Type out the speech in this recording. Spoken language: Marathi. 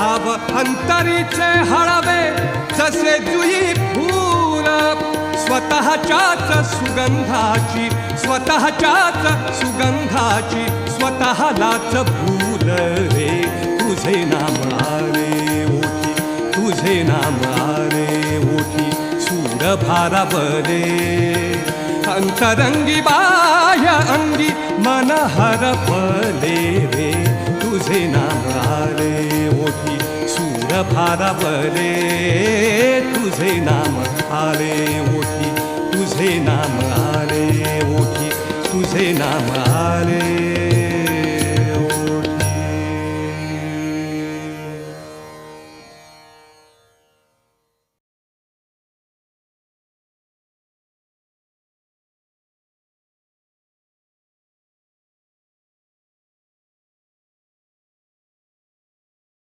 भाव अंतरीचे हळवे जसे जुई फूल स्वतःच्याच सुगंधाची स्वतःलाच भूल रे तुझे नाम आले ओठी तुझे नाम आले ओठी सूर भारावले अंतरंगी बाह्य अंगी मन हरपले रे तुझे नाम आले ओठी सूर भारावले तुझे नाम आले